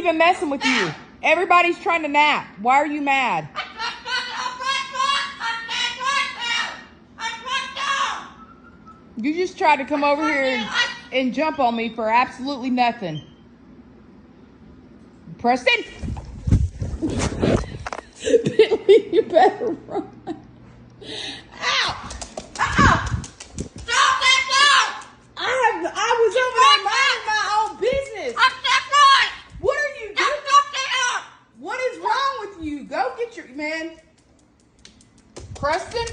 Even messing with you. Everybody's trying to nap. Why are you mad? You just tried to come over here and jump on me for absolutely nothing. Preston! Billy, you better run. Ow! Stop that dog! I was over there minding my own business. What are you doing? What is wrong with you? Go get your man. Preston?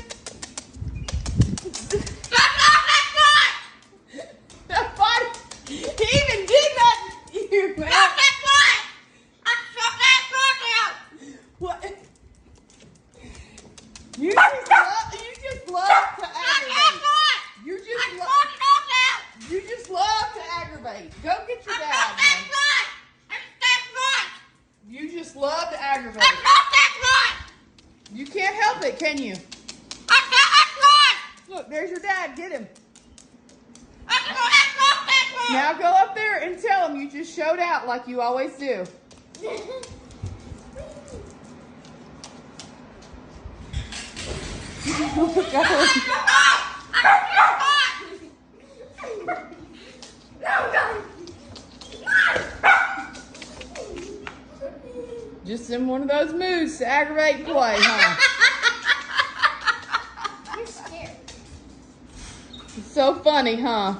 He even did that to you, man. What? You just love to aggravate. You just love to aggravate. Go get your dad, man. You just love to aggravate. You can't help it, can you? Look, there's your dad. Get him. Now go up there and tell him you just showed out like you always do. Just in one of those moods to aggravate and play, huh? You're scared. It's so funny, huh?